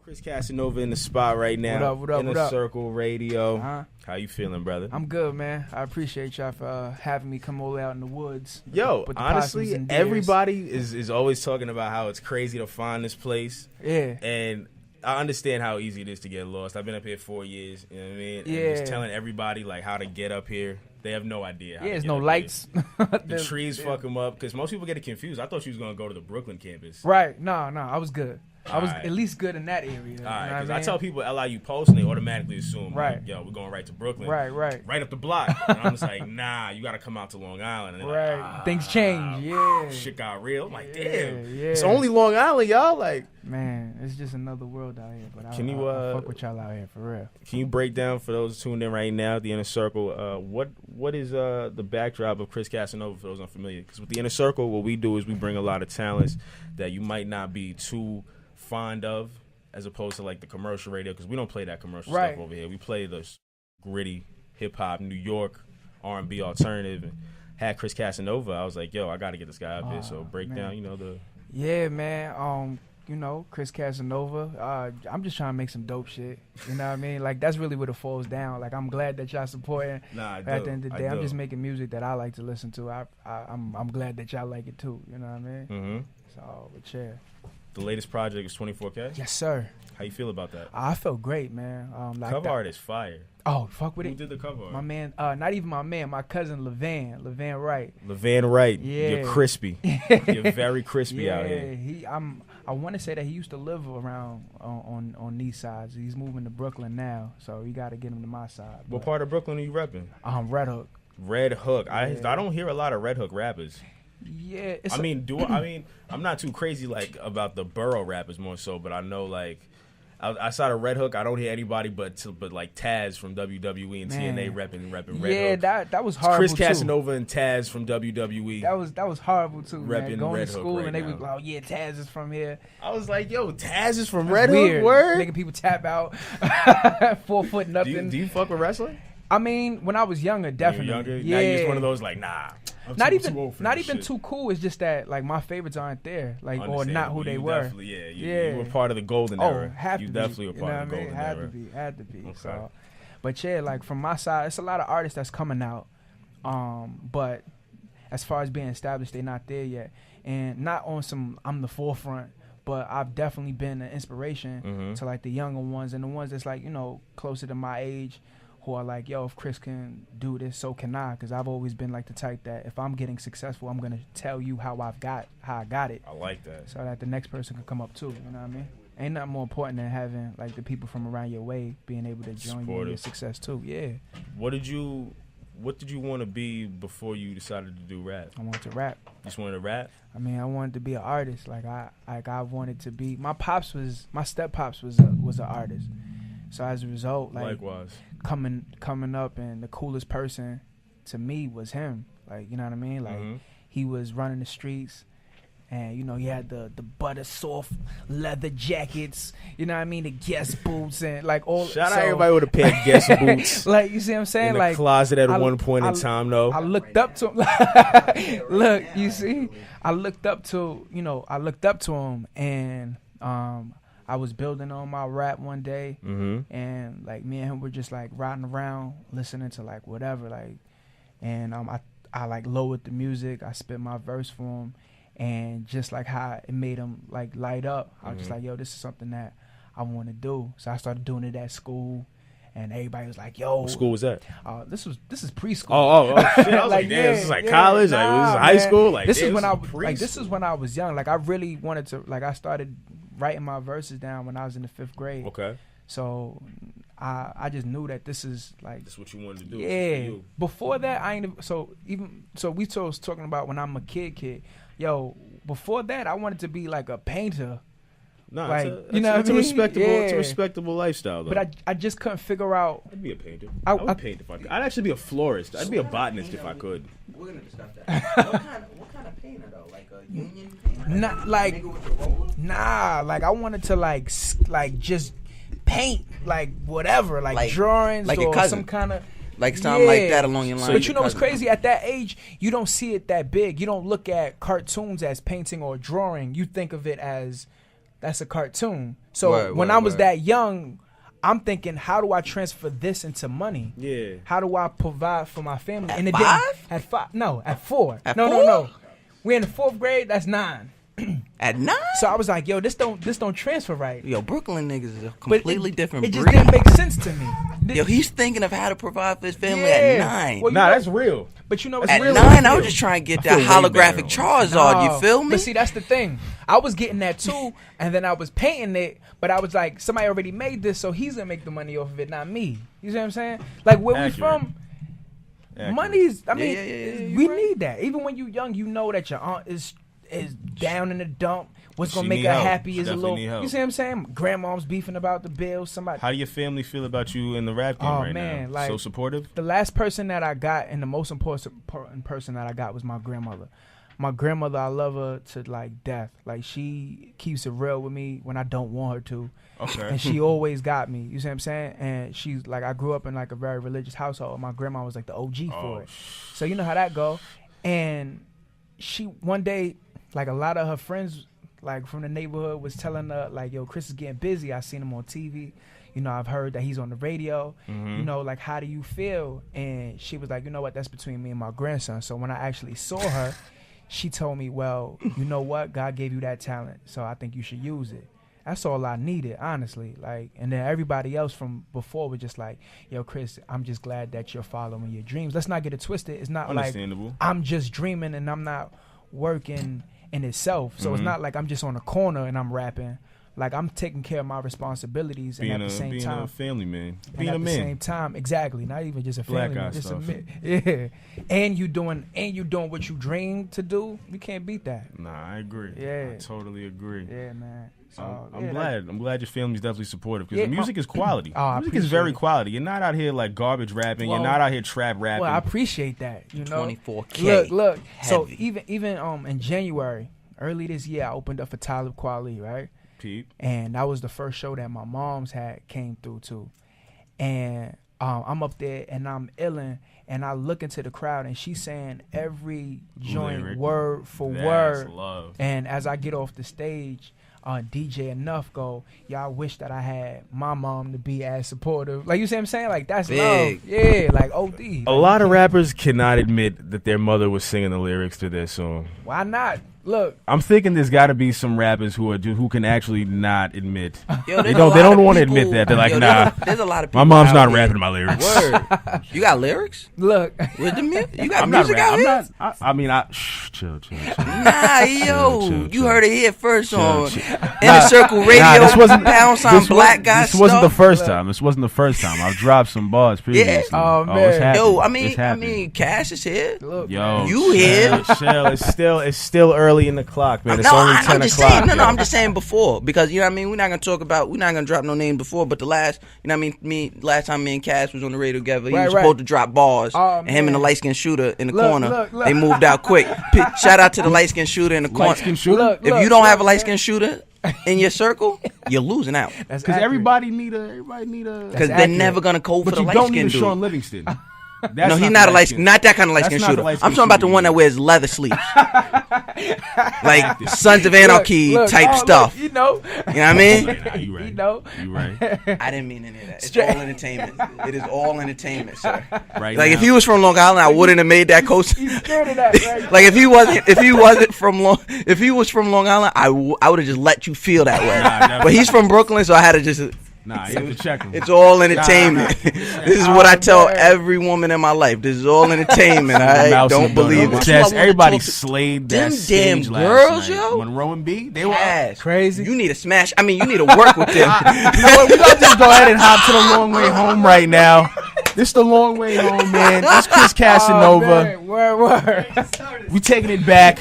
Kris Kasanova in the spot right now. What up? Inner Circle Radio. How you feeling, brother? I'm good, man. I appreciate y'all for having me come all the way out in the woods. Yo, honestly, everybody is always talking about how it's crazy to find this place. Yeah. And I understand how easy it is to get lost. I've been up here 4 years, you know what I mean? Yeah. And just telling everybody like how to get up here. They have no idea how to there's get no up lights. The trees fuck them up because most people get it confused. I thought you was going to go to the Brooklyn campus. Right. No, I was good. I was right. At least good in that area. All right, because I tell people LIU Post and they automatically assume, right. like, yo, we're going right to Brooklyn. Right up the block. And I'm just like, nah, you got to come out to Long Island. And right. Like, things change, yeah. Shit got real. I'm like, damn. Yeah. It's only Long Island, y'all. Like, man, it's just another world out here. But I fuck with y'all out here, for real. Can you break down, for those tuned in right now, the Inner Circle, what is the backdrop of Kris Kasanova for those unfamiliar? Because with the Inner Circle, what we do is we bring a lot of talents that you might not be too fond of, as opposed to like the commercial radio, because we don't play that commercial stuff over here. We play the gritty hip hop, New York R&B alternative. And had Kris Kasanova, I was like, yo, I got to get this guy up here. So break down, the. Yeah, man. Kris Kasanova. I'm just trying to make some dope shit. You know what I mean? Like, that's really what it falls down. Like, I'm glad that y'all supporting. Nah, at the end of the day, I'm just making music that I like to listen to. I'm glad that y'all like it too. You know what I mean? Mm-hmm. So, but yeah. The latest project is 24K? Yes, sir. How you feel about that? I felt great, man. Cover art is fire. Oh, fuck with it. Who did the cover art? My man, not even my man, my cousin Levan Wright. Levan Wright. Yeah. You're crispy. You're very crispy out here. I want to say that he used to live around on these sides. He's moving to Brooklyn now, so you got to get him to my side. What part of Brooklyn are you repping? Red Hook. Red Hook. I don't hear a lot of Red Hook rappers. Yeah, I'm not too crazy like about the borough rappers more so, but I know like outside of Red Hook, I don't hear anybody but like Taz from WWE and TNA repping Red Hook. Yeah, that was horrible. Kris Kasanova and Taz from WWE. That was horrible too. Repping Going Red to Hook school right and they now. was like, oh yeah, Taz is from here. I was like, yo, Taz is from That's Red weird. Hook. Word, making people tap out. 4 foot nothing. Do you fuck with wrestling? I mean, when I was younger, definitely. Younger? Yeah. Now you're just one of those like, nah. Not even too cool. It's just that like my favorites aren't there, like or not who they were. You were part of the golden era. You definitely were part of the golden era. Had to be. Okay. So, but yeah, like from my side, it's a lot of artists that's coming out. But as far as being established, they're not there yet, and not on some I'm the forefront. But I've definitely been an inspiration to like the younger ones and the ones that's like closer to my age. Who are like, yo, if Kris can do this, so can I. Because I've always been like the type that if I'm getting successful, I'm going to tell you how I got it. I like that. So that the next person can come up too, you know what I mean? Ain't nothing more important than having like the people from around your way being able to join you in your success too, yeah. What did you want to be before you decided to do rap? I wanted to rap. You just wanted to rap? I mean, I wanted to be an artist. I wanted to be, my step pops was an artist. So as a result, like likewise, coming up and the coolest person to me was him. Like, you know what I mean? Like he was running the streets and he had the butter soft leather jackets, you know what I mean, the Guess boots and like all. Shout out everybody with a pair of Guess boots. Like, you see what I'm saying? In the like closet at one point in time though. I looked up to him. Look, you see? I looked up to him and I was building on my rap one day, and like me and him were just like riding around, listening to like whatever, like, and I like lowered the music, I spit my verse for him, and just like how it made him like light up, I was just like, yo, this is something that I want to do. So I started doing it at school, and everybody was like, yo. What school was that? This is preschool. Oh shit! I was like, damn, this is like college, like this is high school, like this is when I was young, like I really wanted to, like I started writing my verses down when I was in the 5th grade. Okay. So I just knew that this is like that's what you wanted to do. Yeah. Before that, we was talking about when I'm a kid. Yo, before that, I wanted to be like a painter. Nah, like, it's a respectable lifestyle though. But I just couldn't figure out. I'd be a painter. I would paint if I could. I'd actually be a florist. I'd be a botanist if I could. We're gonna discuss that. What kind of painter though? Like a union painter? Not like, nah. Like I wanted to like just paint like whatever, like drawings like or some kind of. Like something like that along your line. But you know what's crazy? At that age, you don't see it that big. You don't look at cartoons as painting or drawing. You think of it as That's a cartoon. So when I was that young, I'm thinking, how do I transfer this into money? Yeah. How do I provide for my family? At 5? At 5? No, at 4. At no, 4? no. We're in the 4th grade. That's 9. At 9? So I was like, yo, this don't transfer right. Yo, Brooklyn niggas is a completely different It breed. just didn't make sense to me. Yo, he's thinking of how to provide for his family at 9. Well, Nah, that's real. But you know, At real 9, I was just trying to get that feel way better. holographic Charizard. You feel me? But see, that's the thing. I was getting that too, and then I was painting it, but I was like, somebody already made this, so he's gonna make the money off of it, not me. You see what I'm saying? Like where Accurate. we from, Accurate. money's. I mean, yeah, we right. need that. Even when you young, you know that your aunt is down in the dump. What's gonna She make need her help. happy She is a definitely little. need help. You see what I'm saying? Grandmom's beefing about the bills. Somebody. How do your family feel about you in the rap game Oh, right man, now? like- So supportive? The last person that I got, and the most important person that I got, was my grandmother. My grandmother, I love her to like death. Like she keeps it real with me when I don't want her to, Okay. and she always got me. You see what I'm saying? And she's like, I grew up in like a very religious household. My grandma was like the OG for it. So you know how that go. And she one day, like a lot of her friends, like from the neighborhood, was telling her like, "Yo, Kris is getting busy. I seen him on TV. You know, I've heard that he's on the radio. Mm-hmm. You know, like, how do you feel?" And she was like, "You know what? That's between me and my grandson." So when I actually saw her, she told me, "Well, you know what? God gave you that talent, so I think you should use it." That's all I needed, honestly. Like, and then everybody else from before was just like, "Yo, Kris, I'm just glad that you're following your dreams. Let's not get it twisted. It's not like Understandable. I'm just dreaming and I'm not working in itself. So it's not like I'm just on a corner and I'm rapping. Like, I'm taking care of my responsibilities, and at the same being time, a family man. and Being at a the man. same time, exactly, not even just a Black family, guy man, just stuff. a man. Yeah, and you doing what you dream to do. You can't beat that. Nah, I agree. Yeah. I totally agree. Yeah, man. So I'm yeah, glad. I'm glad your family's definitely supportive because Yeah, the music is quality. Oh, I music is appreciate very it. quality. You're not out here like garbage rapping. Well, You're not out here trap rapping. Well, I appreciate that. You know, 24K. Look. So Heavy. even in January, early this year, I opened up for Talib Kweli, right? Peep. And that was the first show that my mom's had came through too. And I'm up there and I'm illin', and I look into the crowd and she's saying every joint Lyric. word for That's word. love. And as I get off the stage, DJ Enough go, "Yeah, I wish that I had my mom to be as supportive." Like, you see what I'm saying? Like, that's Big. love. Yeah, like OD. A lot of rappers cannot admit that their mother was singing the lyrics to their song. Why not? Look, I'm thinking there's got to be some rappers who can actually not admit. Yo, They there's a don't lot of want to people- admit that. They're like, yo, nah. There's a lot of people. My mom's out not here- rapping my lyrics. Word. You got lyrics? look. With the you got I'm not music rapping. out here? I mean, chill. Nah, yo, chill, you chill. heard it here first Chill, on chill. Inner Circle Radio. this wasn't pound sign black guy This wasn't the stuff. first time. This wasn't the first time. I've dropped some bars previously. Oh, it's man. happening. Yo, It's I happening. mean, Cash is here. Look, Yo, You here? Chill. It's still early in the clock, man. It's No, only 10 I'm just o'clock. saying. No, yo. I'm just saying before, because you know what I mean. We're not gonna drop no names before, but the last, you know what I mean. Last time me and Cash was on the radio together, he Right, was right. supposed to drop bars, Oh, and him and the man. light skinned shooter in the Look, corner. look. They moved out quick. Shout out to the light skinned shooter in the corner. Light-skinned shooter? Look, If you don't have a light skinned shooter in your circle, you're losing out That's Because accurate. everybody need a. because That's they're accurate. never gonna code for But the you light don't need a skinned Sean dude. Livingston. No, That's he's the not a light-skinned- not that kind of light That's skinned not the shooter. light-skinned I'm talking about the shooter one that either. wears leather sleeves, like Sons of Anarchy Look, type oh, stuff. Look, you know. You know what I mean? Nah, you right. You know. You right. I didn't mean any of that. It's Straight- all entertainment. It is all entertainment, sir. Right Like now. if he was from Long Island, I wouldn't have made that coast. He's scared of that, right? Like if he was from Long Island, I would have just let you feel that way. never. But he's from Brooklyn, so I had to just. Nah, you have to check him. It's all entertainment. Nah. This is what I tell every woman in my life. This is all entertainment. I Mousy don't butter believe on it. the chest. Everybody slayed that Them stage damn last girls, night. yo. Monroe and B, they were. Yes. Crazy. You need to smash. I mean, you need to work with them. You know what? We're gonna just go ahead and hop to the long way home right now. This is the long way home, man. This Kris Kasanova. Man, word. We taking it back.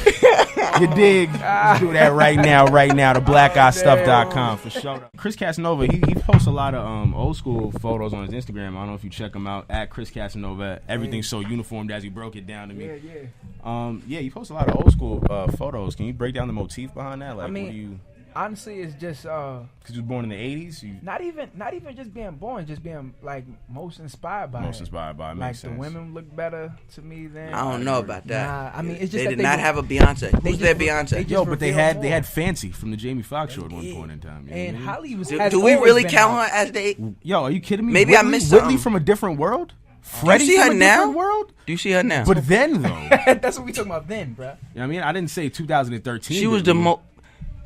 You dig? Let's do that right now. To blackguystuff.com for sure. Kris Kasanova, he posts a lot of old school photos on his Instagram. I don't know if you check him out at Kris Kasanova. Everything's so uniformed as he broke it down to me. Yeah. Yeah, you post a lot of old school photos. Can you break down the motif behind that? Like, I mean, what do you? Honestly, it's just Because you was born in the 80s? not even just being born, just being like most inspired by Most it. inspired by it. Like Makes the sense. women look better to me than. I don't know about that. Nah, I mean it's just They that did they not were- have a Beyonce. they Who's their just- Beyonce? they Yo, but they reveal had more. Fancy from the Jamie Foxx show at one did. point in time. You know And what I mean? Holly was. Do has we always really been count out. her as they? Yo, are you kidding me? Maybe I Whitley, missed Whitley something. from a different world? Freddie see from her a now? different world? Do you see her now? But then, though. That's what we talking about then, bruh. You know what I mean? I didn't say 2013. She was the Whitney, most.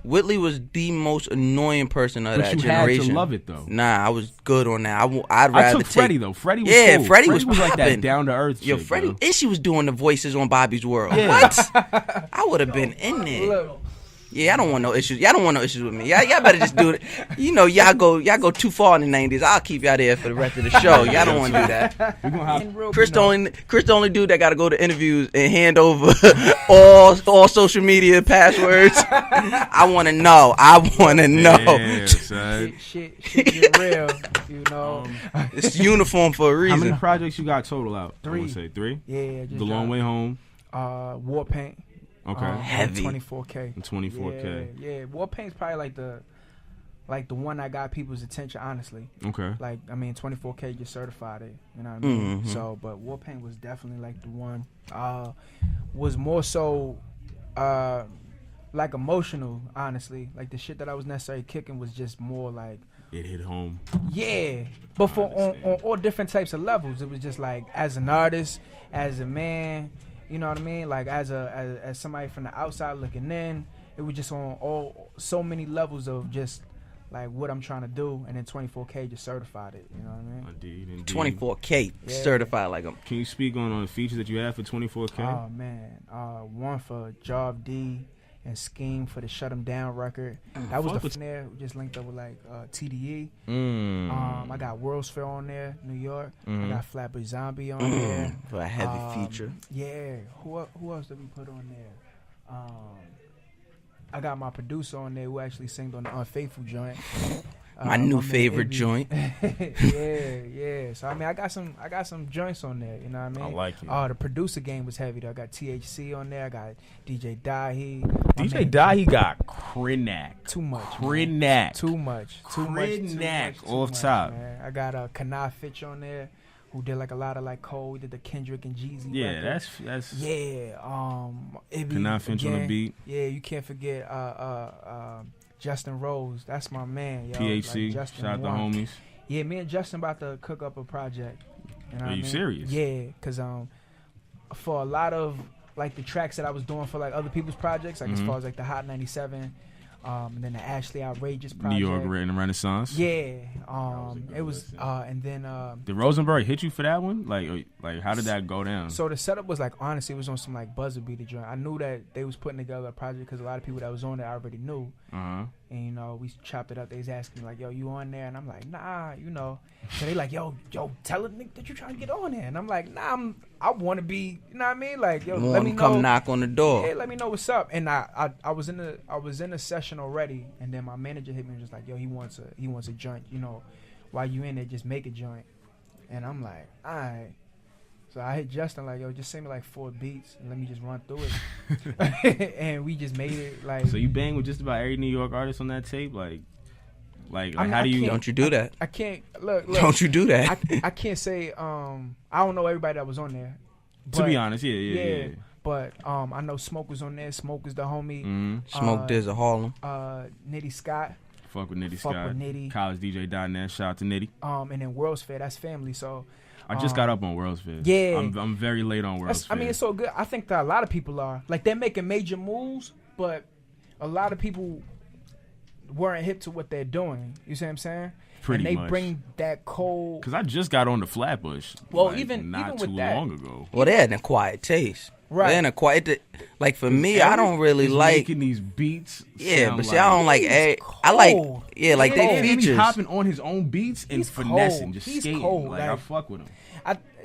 Whitley was the most annoying person of But that you generation. had to love it, though. Nah, I was good on that. I'd rather I took take. Freddie, though. Freddie was Yeah, cool. Freddie was like that popping. down-to-earth Yo, chick, Freddie, bro. and she was doing the voices on Bobby's World. Yeah. What? I would have been in there. Look, Yeah, I don't want no issues. Y'all don't want no issues with me. Y'all better just do it. You know, y'all go too far in the 90s. I'll keep y'all there for the rest of the show. Y'all don't want to do that. We gonna have in real- Chris, you know, the only dude that got to go to interviews and hand over all social media passwords. I want to know. Yeah, son. shit get real, you know. It's uniform for a How reason. many projects you got total out? I 3. wanna say 3. Yeah, just The Long Way Home. War Paint. Okay. Heavy. 24K. And 24K. Yeah, War Paint's probably like the one that got people's attention, honestly. Okay. Like, I mean, 24K just certified it. You know what I mean? Mhm. So, but War Paint was definitely like the one. Was more so, like emotional, honestly. Like the shit that I was necessarily kicking was just more like, It hit home. yeah. But for on understand. all different types of levels, it was just like as an artist, as a man. You know what I mean? Like as somebody from the outside looking in, it was just on so many levels of just like what I'm trying to do, and then 24K just certified it. You know what I mean? Indeed. 24K Yeah. certified like a. Can you speak on the features that you have for 24K? Oh man, one for Job D and Scheme for the Shut 'Em Down record. That was fuck the with- there. We just linked up with like TDE. Mm. I got World's Fair on there, New York. Mhm. I got Flatbush Zombie on there. For a heavy feature. Yeah. Who else did we put on there? I got my producer on there who actually sang on the Unfaithful joint. My new man favorite Ibby. joint. yeah. So I mean, I got some joints on there. You know what I mean? I like it. The producer game was heavy though. I got THC on there. I got DJ Dahi. DJ Dahi got Krenak. Too much. Krenak. Too much. Krenak off top. Man. I got Kanai Fitch on there, who did like a lot of like Cole. We did the Kendrick and Jeezy. Yeah, record. that's Yeah. Ibby Kanai Finch on the again. beat. Yeah, you can't forget Justin Rose. That's my man, yo. PHC. Like, Justin Shout out the won. homies. Yeah, me and Justin about to cook up a project. You know Are what I you mean? serious? Yeah, cause for a lot of like the tracks that I was doing for like other people's projects, like as Mhm. far as like the Hot 97, and then the Ashley Outrageous project. New York in the Renaissance. Yeah, it was, and then Did Rosenberg hit you for that one? Like how did that go down? so the setup was like honestly, it was on some like buzzer beater joint. I knew that they was putting together a project because a lot of people that was on there I already knew. Uh-huh. And, you know, we chopped it up. They was asking me, like, yo, you on there? And I'm like, nah, you know. So they like, yo, tell a nigga that you trying to get on there. And I'm like, nah, I want to be, you know what I mean? Like, yo, let me know. Come knock on the door. Yeah, let me know what's up. And I was in a session already. And then my manager hit me and was like, yo, he wants a joint. You know, while you in there, just make a joint. And I'm like, all right. So I hit Justin like, yo, just send me like 4 beats and let me just run through it. And we just made it like. So you bang with just about every New York artist on that tape? Like I how do you? Don't you do that? I can't look. Don't you do that? I can't say I don't know everybody that was on there. To be honest, yeah. But I know Smoke was on there. Smoke was the homie. Mm-hmm. Smoke Diz of Harlem. Nitty Scott. Fuck with Nitty Fuck Scott. with Nitty. CollegeDJ.net. Shout out to Nitty. And then World's Fair. That's family. So I just got up on World's Fair. Yeah. I'm very late on World's Fair. I mean, it's so good. I think that a lot of people are like they're making major moves, but a lot of people weren't hip to what they're doing. You see what I'm saying? Pretty and they much. bring that cold. Because I just got on the Flatbush. Well, like, even not with too that- long ago. Well, they had an acquired taste. Right. They had an acquired. Like for me, I don't really He's like. making these beats. Yeah, sound but see, I don't like. He's I like. cold. Yeah, like He's they cold. He be features. hopping on his own beats and He's finessing, cold. just He's skating. cold, Like I like- fuck with him.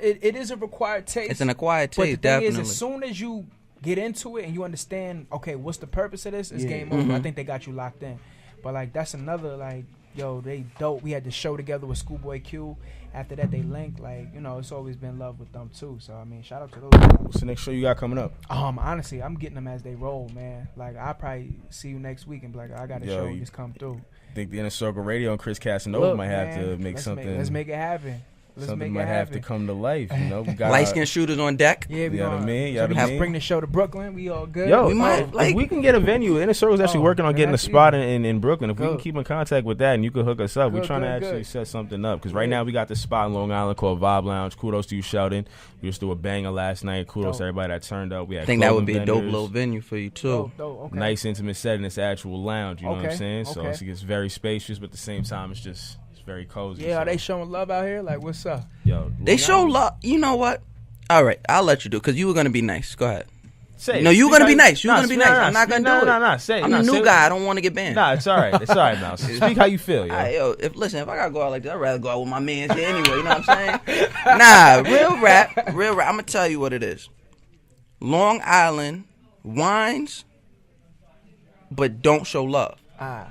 It is a required taste. It's an acquired But the taste, thing definitely. is, as soon as you get into it and you understand, okay, what's the purpose of this? It's Yeah. game over. Mhm. I think they got you locked in. But like that's another like yo, they dope. We had the show together with Schoolboy Q. After that, they linked. Like, you know, it's always been love with them too. So I mean, shout out to those guys. What's the next show you got coming up? Honestly, I'm getting them as they roll, man. Like, I'll probably see you next week and be like, I got a show you just come through. I think the Inner Circle Radio and Kris Kasanova might have to make something. Let's make it happen. Something might have to come to life, you know. We got Light skin shooters on deck. Yeah, we know what I mean? So we have bring the show to Brooklyn. We all good. Yo, we might, if we can get a venue. Inner Circle's actually working on getting a spot in Brooklyn. If we can keep in contact with that and you can hook us up, we're trying to actually set something up. Because right now we got this spot in Long Island called Vibe Lounge. Kudos to you, Sheldon. We just threw a banger last night. Kudos to everybody that turned up. We had I think that would be a dope little venue for you too. Okay. Nice intimate setting. It's actual lounge. You know what I'm saying? So it's very spacious, but at the same time, it's just very cozy. Yeah, are they showing love out here? Like, what's up? Yo, they show love. You know what? All right, I'll let you do because you were gonna be nice. Go ahead. Say no, you're gonna be nice. You're gonna be nice. I'm not gonna do it. No. Say it. I'm a new guy. I don't want to get banned. Nah, it's all right. It's all right, Mouse. Speak how you feel, yo. Yo, if I gotta go out like this, I'd rather go out with my mans here anyway. You know what I'm saying? Nah, real rap. I'm gonna tell you what it is. Long Island wines, but don't show love.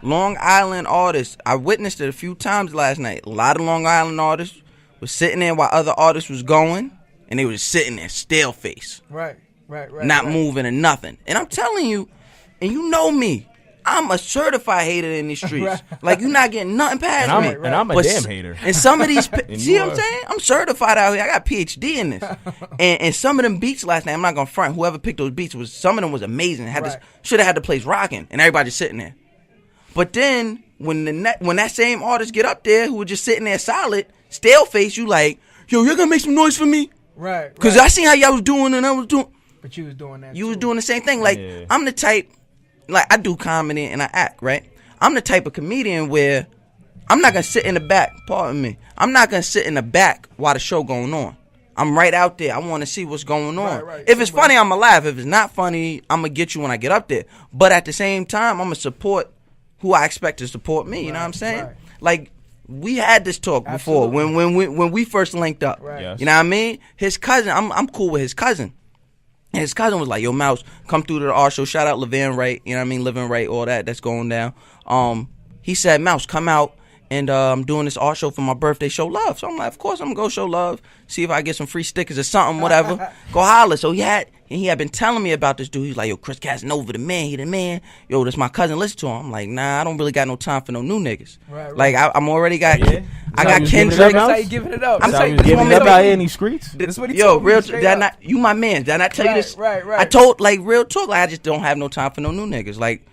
Long Island artists, I witnessed it a few times last night. A lot of Long Island artists was sitting there while other artists was going, and they was just sitting there, stale face. Right. Not moving or nothing. And I'm telling you, and you know me, I'm a certified hater in these streets. Like, you're not getting nothing past me. And I'm a damn hater. And some of these, see what I'm saying? I'm certified out here. I got a PhD in this. And some of them beats last night, I'm not going to front. Whoever picked those beats, some of them was amazing. Should have had the place rocking, and everybody just sitting there. But then when that same artist get up there who was just sitting there solid, stale face, you like, yo, you're gonna make some noise for me? Right. Because I seen how y'all was doing and I was doing. But you was doing that. You was doing the same thing. Like, I'm the type, like, I do comedy and I act, right? I'm the type of comedian where I'm not gonna sit in the back. Pardon me. I'm not gonna sit in the back while the show going on. I'm right out there. I want to see what's going on. Right. If it's funny, I'm gonna laugh. If it's not funny, I'm gonna get you when I get up there. But at the same time, I'm gonna support who I expect to support me. You know what I'm saying? Right. Like, we had this talk before when we first linked up. Right. Yes. You know what I mean? His cousin, I'm cool with his cousin. And his cousin was like, yo, Mouse, come through to the art show. Shout out Levan Wright, you know what I mean? Living Right, all that's going down. He said, Mouse, come out and I'm doing this art show for my birthday. Show love. So I'm like, of course I'm going to go show love. See if I get some free stickers or something, whatever. Go holler. So he had been telling me about this dude. He's like, yo, Kris Kasanova, the man. He the man. Yo, that's my cousin. Listen to him. I'm like, nah, I don't really got no time for no new niggas. Right. Like, I'm already got, I got Kendrick. That's how you giving it up. I'm saying, giving it up out here in these streets. That's what he yo, told me. real, you my man. Did I not tell you this? Right. I told, like, real talk, like, I just don't have no time for no new niggas. Like,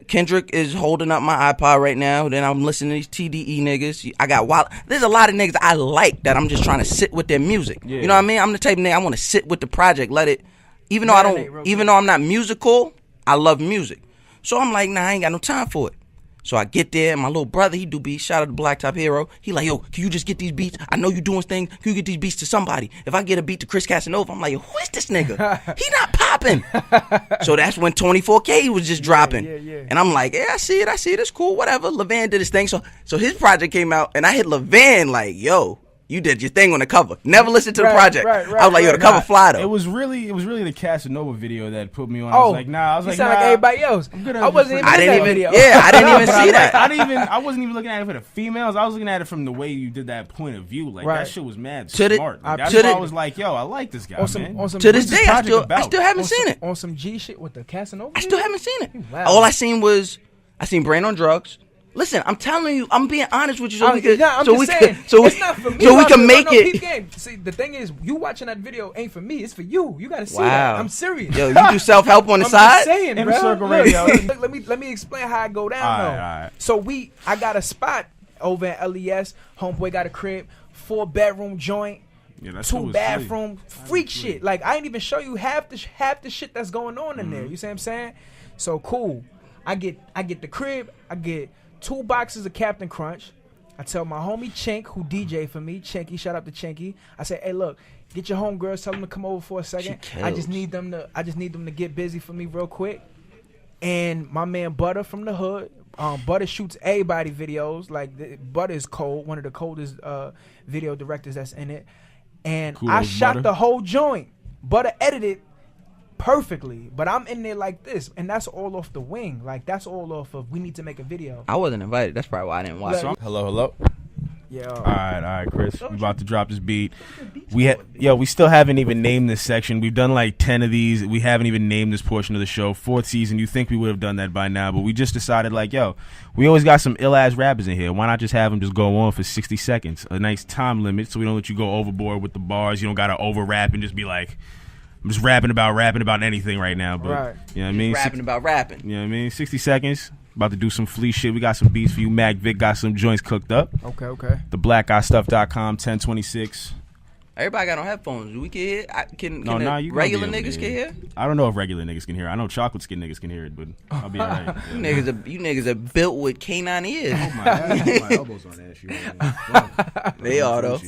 Kendrick is holding up my iPod right now. Then I'm listening to these TDE niggas. I got wild. There's a lot of niggas I like that I'm just trying to sit with their music. Yeah. You know what I mean? I'm the type of nigga I want to sit with the project. Let it. Even though I'm not musical, I love music. So I'm like, nah, I ain't got no time for it. So I get there, and my little brother, he do beats. Shout out to Blacktop Hero. He like, yo, can you just get these beats? I know you doing things. Can you get these beats to somebody? If I get a beat to Kris Kasanova, I'm like, yo, who is this nigga? He not popping. So that's when 24K was just dropping. Yeah. And I'm like, yeah, I see it. It's cool, whatever. Levan did his thing. So his project came out, and I hit Levan like, yo, you did your thing on the cover. Never listened to the project. I was like, yo, the cover fly though. It was really the Casanova video that put me on. I was like, nah. I was like, sound like everybody else. I wasn't even looking at that video. Yeah, I didn't even see that. I wasn't even looking at it for the females. I was looking at it from the way you did that point of view. Like that shit was mad smart. That's why I was like, yo, I like this guy, man. To this day, I still haven't seen it. On some G shit with the Casanova. I still haven't seen it. All I seen was Brain on Drugs. Listen, I'm telling you, I'm being honest with you, so we can make it. See, the thing is, you watching that video ain't for me; it's for you. You gotta see that. I'm serious. Yo, you do self-help on the side. I'm saying, Inner bro. Circle Radio. Let me explain how I go down. All right. So I got a spot over at LES. Homeboy got a crib, 4-bedroom joint. Yeah, 2-bathroom, freak shit. Like, I ain't even show you half the shit that's going on in there. You see what I'm saying? So cool. I get the crib. I get 2 boxes of Captain Crunch. I tell my homie Chink, who DJ for me, Chinky, shout out to Chinky. I say, hey, look, get your homegirls, tell them to come over for a second. I just need them to get busy for me real quick. And my man Butter from the hood, Butter shoots everybody videos. Like, Butter is cold, one of the coldest video directors that's in it. And I shot the whole joint. Butter edited, perfectly, but I'm in there like this, and that's all off the wing. Like that's all off of we need to make a video. I wasn't invited. That's probably why I didn't watch. Hello. Yeah. All right, Chris. We about to drop this beat. We still haven't even named this section. We've done like 10 of these. We haven't even named this portion of the show. 4th season. You think we would have done that by now, but we just decided like, we always got some ill ass rappers in here. Why not just have them just go on for 60 seconds? A nice time limit, so we don't let you go overboard with the bars. You don't gotta over rap and just be like, I'm just rapping about anything right now. But right. You know what I mean? Rapping about rapping. You know what I mean? 60 seconds. About to do some flea shit. We got some beats for you. Mac Vick got some joints cooked up. Okay. TheBlackGuyStuff.com, 1026. Everybody got on headphones. We can hear. Can you regular gonna be niggas can hear? I don't know if regular niggas can hear. I know chocolate skin niggas can hear it, but I'll be alright. You niggas are built with canine ears. Oh my elbows on that shit. They are though.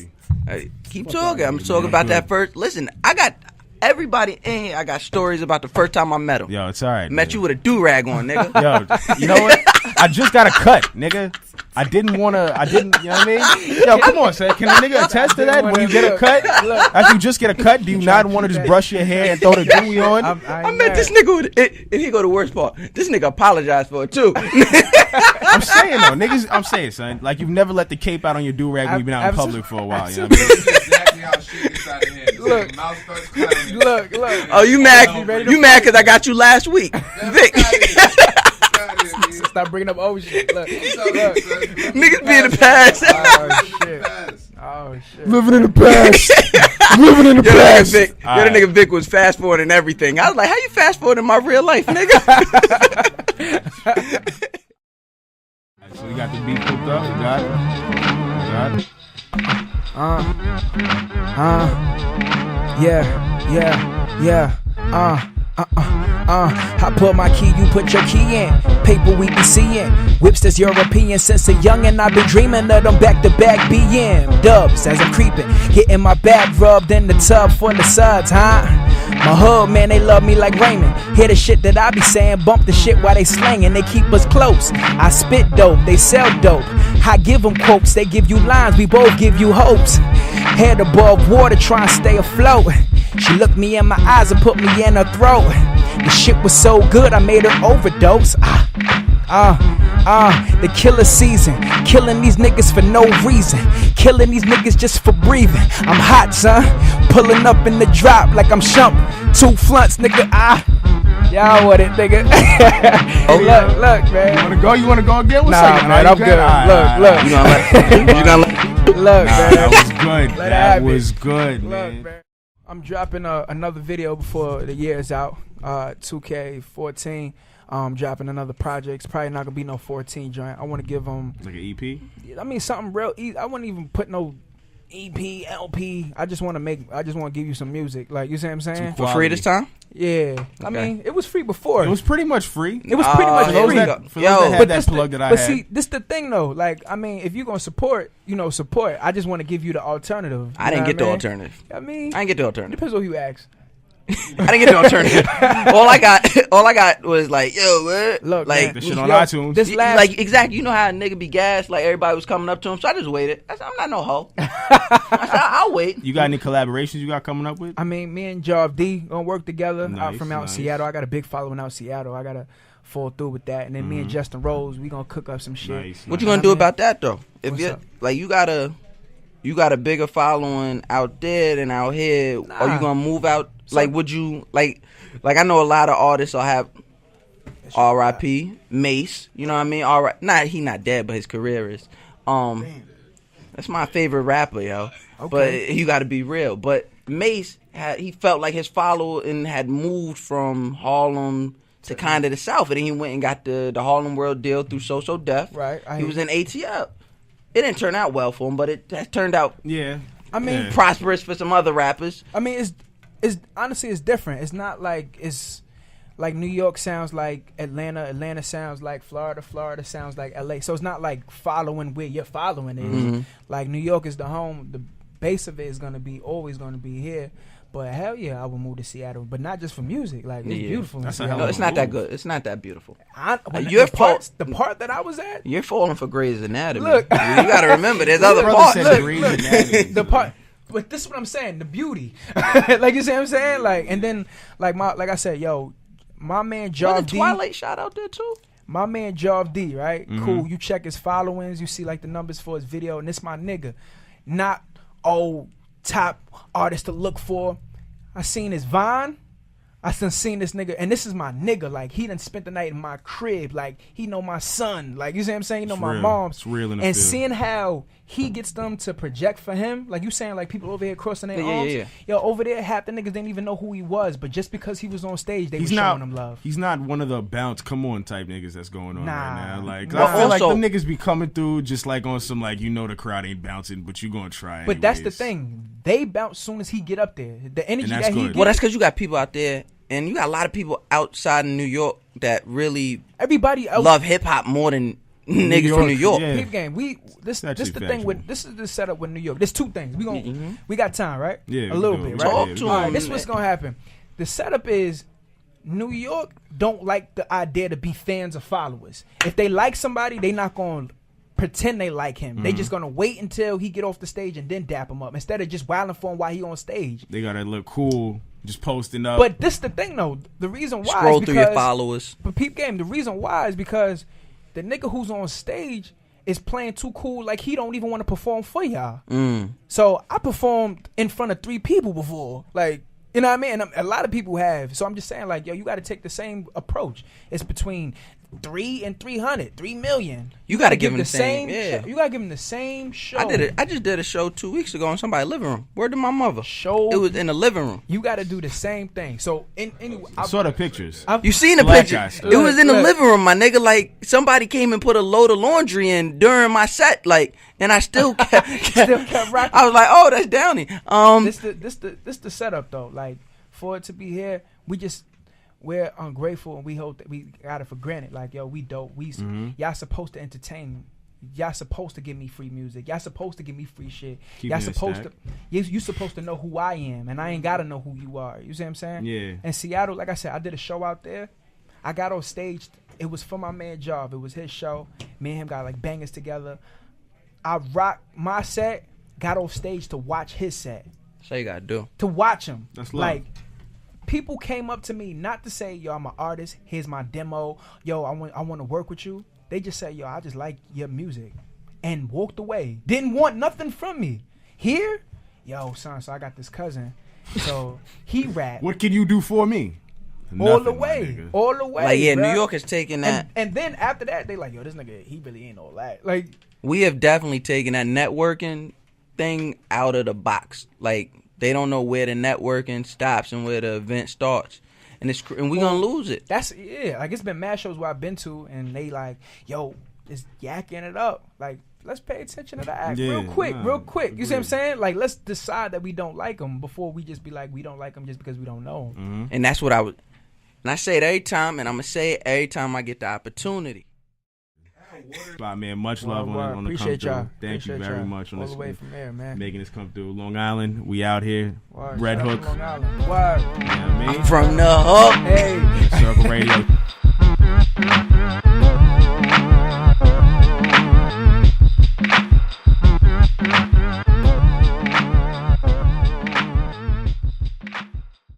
Hey, keep talking. I'm talking about that first. Listen, I got everybody in here. I got stories about the first time I met him. Yo, it's alright. Met you with a do-rag on, nigga. Yo, you know what? I just got a cut, nigga. I didn't, you know what I mean? Yo, come on, son. Can a nigga attest to that? When you get a cut, after you just get a cut, do you not want to just brush your hair and throw the dewy on? I met this nigga with it. And here go the worst part. This nigga apologized for it, too. I'm saying, though. I'm saying, son. Like, you've never let the cape out on your do-rag when you've been out in public for a while. You know what I mean? Exactly how shit gets out of hand. Look. Oh, you mad? You mad because I got you last week. Vick. Stop bringing up old shit. Look. Niggas be in the past. Oh, shit. Living in the past. Living in the past. The nigga Vick was fast forwarding everything. I was like, how you fast forwarding my real life, nigga? So we got the beat cooked up. We got it. Yeah. I put my key, you put your key in. Paper we be seeing. Whips that's European since a youngin'. I've been dreaming of them back-to-back BM dubs as I'm creeping. Getting my back rubbed in the tub for the suds, huh? My hood, man, they love me like Raymond. Hear the shit that I be saying, bump the shit while they slangin'. They keep us close. I spit dope, they sell dope. I give them quotes, they give you lines, we both give you hopes. Head above water, try and stay afloat. She looked me in my eyes and put me in her throat. The shit was so good, I made her overdose. The killer season. Killing these niggas for no reason. Killing these niggas just for breathing. I'm hot, son. Pulling up in the drop like I'm Shump. 2 flunts, nigga. Y'all want it, nigga. Look, man. You wanna go again? Nah, man, I'm good. Look. You gonna let Look, man. That was good. That was good, man. I'm dropping another video before the year is out. 2K14. Dropping another project. It's probably not gonna be no 14 joint. I want to give them like an EP. I mean something real. I wouldn't even put no EP, LP. I just want to give you some music. Like, you see what I'm saying? For free this time? Yeah. Okay. I mean, it was free before. It was pretty much free. It was pretty much free. For those that had that plug that I had. But see, this the thing though. Like, I mean, if you're gonna support, support. I just want to give you the alternative. I didn't get the alternative. I mean, I didn't get the alternative. Depends on who you ask. I didn't get the alternative. all I got was like, yo, what? Look, like the shit on iTunes. Like, exactly. You know how a nigga be gassed? Like, everybody was coming up to him, so I just waited. I said, I'm not no hoe. I said, I'll wait. You got any collaborations you got coming up with? I mean, me and Job D gonna work together out from nice. Seattle. I got a big following out Seattle. I gotta fall through with that, and then me and Justin Rose, we gonna cook up some shit. Nice. What you gonna do about that though? If What's up? Like, you got a bigger following out there than out here, or you gonna move out? Like, would you like I know a lot of artists will have R.I.P. Mace. You know what I mean? He not dead, but his career is. That's my favorite rapper, yo. Okay. But you got to be real. But Mace he felt like his following had moved from Harlem to kind of the South, and then he went and got the Harlem World deal through So Def. Right. He was in ATL. It didn't turn out well for him, but it has turned out. Yeah. I mean, prosperous for some other rappers. I mean, it's honestly it's different. It's not like it's like New York sounds like Atlanta sounds like Florida sounds like LA. So it's not like following where your following is. Mm-hmm. Like, New York is the home. The base of it is always gonna be here. But hell yeah, I would move to Seattle, but not just for music. Like, it's beautiful. That's no, it's not that good. It's not that beautiful. The part that I was at, you're falling for Grey's Anatomy. Look, you got to remember, there's other parts. The part. but this is what I'm saying, the beauty. Like, you see what I'm saying? Like, and then, like I said, yo, my man Jav Wasn't D. Twilight shot out there too? My man Jav D, right? Mm-hmm. Cool. You check his followings, you see like the numbers for his video, and this my nigga. Not top artist to look for. I seen his Vine. I done seen this nigga, and this is my nigga. Like, he done spent the night in my crib. Like, he know my son. Like, you see what I'm saying? He know my mom. It's real in the and field. seeing how he gets them to project for him, like you saying, like people over here crossing their arms. Yeah. Yo, over there, half the niggas didn't even know who he was, but just because he was on stage, they were showing him love. He's not one of the bounce, come on type niggas that's going on Nah. right now. Like, Well, I feel like also- them niggas be coming through just like on some like, you know, the crowd ain't bouncing, but you gonna try. But that's the anyways. thing. They bounce soon as he get up there. The energy that's that he good. get. Well, that's because you got people out there, and you got a lot of people outside in New York that really everybody else love hip hop more than niggas from New York. yeah. Peep game. This Actually the thing factual. with this is the setup with New York. There's two things. We got time, right? Yeah, a we little do. bit, We right? talk to All right, him. this is what's gonna happen. The setup is New York don't like the idea to be fans or followers. If they like somebody, they not gonna pretend they like him. They just gonna wait until he get off the stage and then dap him up instead of just wilding for him while he on stage. They gotta look cool, just posting up. But this the thing though. The reason why Scroll is through your because- followers. But peep game, the reason why is because the nigga who's on stage is playing too cool, like he don't even want to perform for y'all. So I performed in front of 3 people before, like, you know what I mean? And a lot of people have. So I'm just saying, like, yo, you got to take the same approach. It's between 3 and 300, 3 million. You gotta give him the same- yeah. show. You gotta give him the same show. I just did a show 2 weeks ago in somebody's living room. Word to my mother. Show. It was in the living room. You got to do the same thing. So anyway, I saw the pictures. You seen the Black picture? guy stuff. It was in the Look. living room, my nigga. Like, somebody came and put a load of laundry in during my set, like, and I still kept, Still kept rocking. I was like, oh, that's Downey. This the setup though. Like, for it to be here, we're ungrateful and we hope that we got it for granted. Like, yo, we dope. Y'all supposed to entertain me. Y'all supposed to give me free music. Y'all supposed to give me free shit. Keep Y'all me in supposed stack. to. You supposed to know who I am, and I ain't gotta know who you are. You see what I'm saying? Yeah. And Seattle, like I said, I did a show out there. I got on stage. It was for my man Jav. It was his show. Me and him got like bangers together. I rocked my set. Got on stage to watch his set. So you gotta do. To watch him. That's love. Like, people came up to me not to say, yo, I'm an artist. Here's my demo. Yo, I want to work with you. They just say, yo, I just like your music. And walked away. Didn't want nothing from me. Here, yo, son, so I got this cousin. So he rap. What can you do for me? all the Nothing, my way. nigga. All the way. Like, yeah, bruh. New York is taking that. And then after that, they like, yo, this nigga, he really ain't all that. Like, We have definitely taken that networking thing out of the box. Like, they don't know where the networking stops and where the event starts. And we gonna lose it. that's, yeah, like, it's been mad shows where I've been to, and they like, yo, it's yakking it up. Like, let's pay attention to the act Yeah, real quick. You see what I'm agreed. saying? Like, let's decide that we don't like them before we just be like, we don't like them just because we don't know 'em. And that's what and I say it every time, and I'm gonna say it every time I get the opportunity. Bye, man. Much love Word. on the come Appreciate through. y'all. Thank you Appreciate very y'all. much on all this, the way from there, man. making this come through. Long Island, we out here. Word. Red Shout out Hook. to Long Island. Word. You know what I mean? From the hook. Hey. Circle Radio.